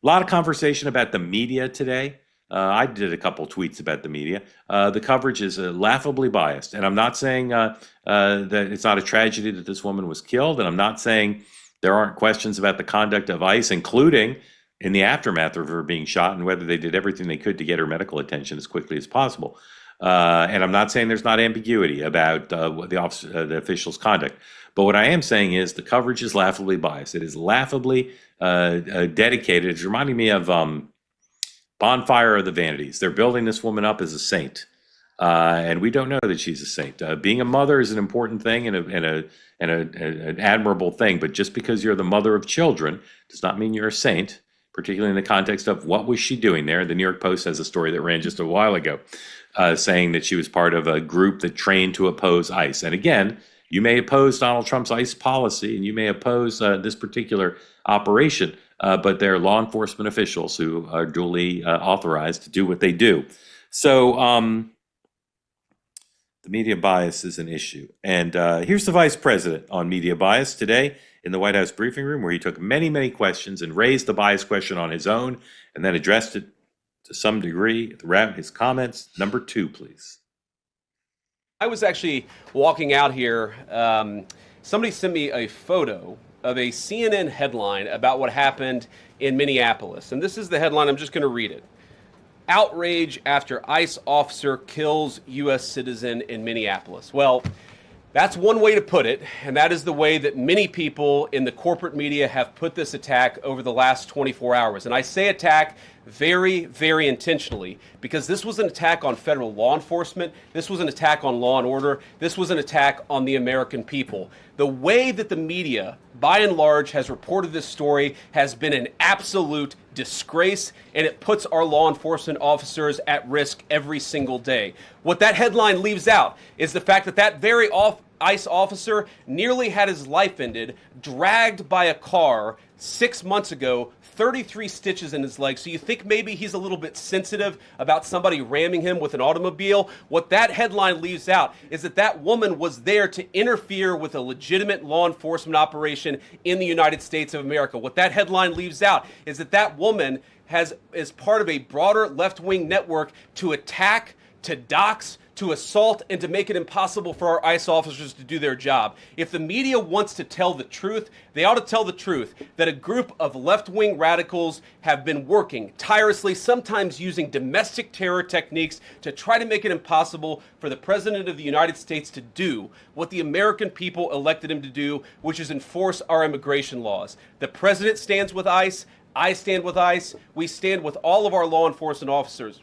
A lot of conversation about the media today. I did a couple tweets about the media. The coverage is laughably biased, and I'm not saying that it's not a tragedy that this woman was killed, and I'm not saying there aren't questions about the conduct of ICE, including in the aftermath of her being shot and whether they did everything they could to get her medical attention as quickly as possible. And I'm not saying there's not ambiguity about the official's conduct. But what I am saying is the coverage is laughably biased. It is laughably dedicated. It's reminding me of Bonfire of the Vanities. They're building this woman up as a saint. And we don't know that she's a saint. Being a mother is an important thing and an admirable thing. But just because you're the mother of children does not mean you're a saint, particularly in the context of what was she doing there. The New York Post has a story that ran just a while ago saying that she was part of a group that trained to oppose ICE. And again, you may oppose Donald Trump's ICE policy and you may oppose this particular operation, but they're law enforcement officials who are duly authorized to do what they do. So the media bias is an issue. And here's the vice president on media bias today in the White House briefing room, where he took many, many questions and raised the bias question on his own and then addressed it to some degree throughout his comments. Number 2, please. I was actually walking out here. Somebody sent me a photo of a CNN headline about what happened in Minneapolis. And this is the headline. I'm just going to read it. Outrage after ICE officer kills U.S. citizen in Minneapolis. Well, that's one way to put it, and that is the way that many people in the corporate media have put this attack over the last 24 hours. And I say attack very, very intentionally, because this was an attack on federal law enforcement. This was an attack on law and order. This was an attack on the American people. The way that the media, by and large, has reported this story has been an absolute disgrace, and it puts our law enforcement officers at risk every single day. What that headline leaves out is the fact that that very ICE officer nearly had his life ended, dragged by a car 6 months ago, 33 stitches in his leg. So you think maybe he's a little bit sensitive about somebody ramming him with an automobile? What that headline leaves out is that that woman was there to interfere with a legitimate law enforcement operation in the United States of America. What that headline leaves out is that that woman is part of a broader left-wing network to attack, to dox, to assault, and to make it impossible for our ICE officers to do their job. If the media wants to tell the truth, they ought to tell the truth that a group of left-wing radicals have been working tirelessly, sometimes using domestic terror techniques to try to make it impossible for the President of the United States to do what the American people elected him to do, which is enforce our immigration laws. The President stands with ICE. I stand with ICE. We stand with all of our law enforcement officers.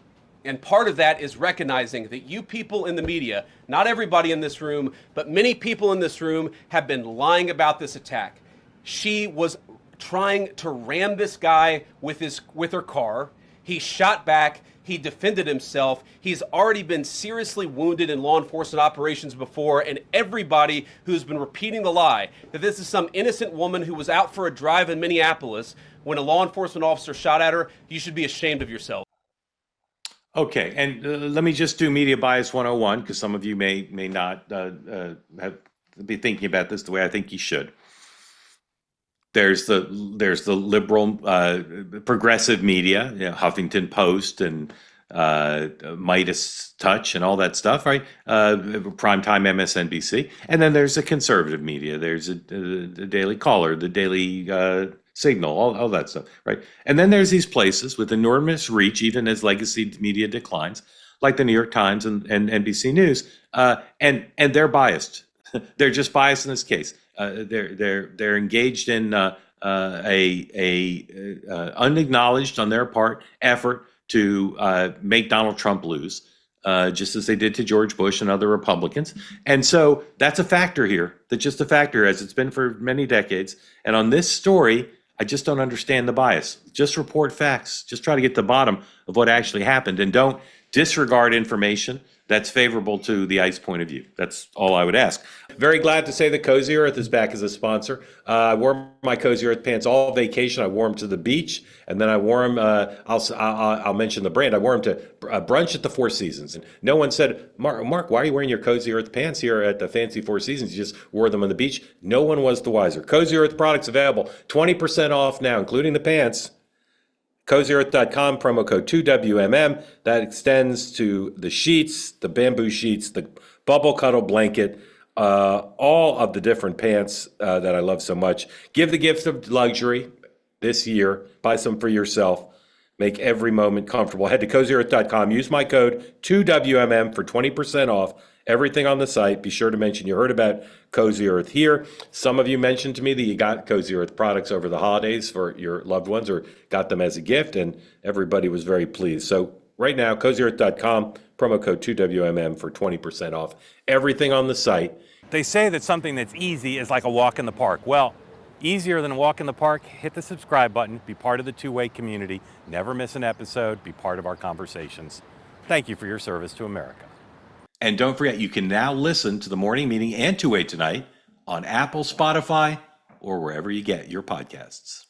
And part of that is recognizing that you people in the media, not everybody in this room, but many people in this room have been lying about this attack. She was trying to ram this guy with her car. He shot back. He defended himself. He's already been seriously wounded in law enforcement operations before, and everybody who's been repeating the lie that this is some innocent woman who was out for a drive in Minneapolis when a law enforcement officer shot at her, you should be ashamed of yourself. Okay, and let me just do media bias 101, because some of you may not be thinking about this the way I think you should. There's the liberal, progressive media, Huffington Post and Midas Touch and all that stuff, right? Primetime MSNBC, and then there's the conservative media. There's the Daily Caller, the Daily Signal, all that stuff, right? And then there's these places with enormous reach, even as legacy media declines, like the New York Times and NBC News, and they're biased. They're just biased in this case. They're engaged in a unacknowledged on their part effort to make Donald Trump lose, just as they did to George Bush and other Republicans. And so that's a factor here. That's just a factor, as it's been for many decades. And on this story, I just don't understand the bias. Just report facts. Just try to get to the bottom of what actually happened, and don't disregard information that's favorable to the ICE point of view. That's all I would ask. Very glad to say that Cozy Earth is back as a sponsor. I wore my Cozy Earth pants all vacation. I wore them to the beach, and then I wore them, I'll mention the brand, I wore them to brunch at the Four Seasons. And no one said, Mark, why are you wearing your Cozy Earth pants here at the fancy Four Seasons? You just wore them on the beach. No one was the wiser. Cozy Earth products available, 20% off now, including the pants. CozyEarth.com, promo code 2WMM. That extends to the sheets, the bamboo sheets, the bubble cuddle blanket, all of the different pants that I love so much. Give the gift of luxury this year. Buy some for yourself. Make every moment comfortable. Head to CozyEarth.com. Use my code 2WMM for 20% off everything on the site. Be sure to mention you heard about Cozy Earth here. Some of you mentioned to me that you got Cozy Earth products over the holidays for your loved ones or got them as a gift, and everybody was very pleased. So right now, CozyEarth.com, promo code 2WMM for 20% off everything on the site. They say that something that's easy is like a walk in the park. Well, easier than a walk in the park, hit the subscribe button, be part of the two-way community, never miss an episode, be part of our conversations. Thank you for your service to America. And don't forget, you can now listen to the morning meeting and Two-Way Tonight on Apple, Spotify, or wherever you get your podcasts.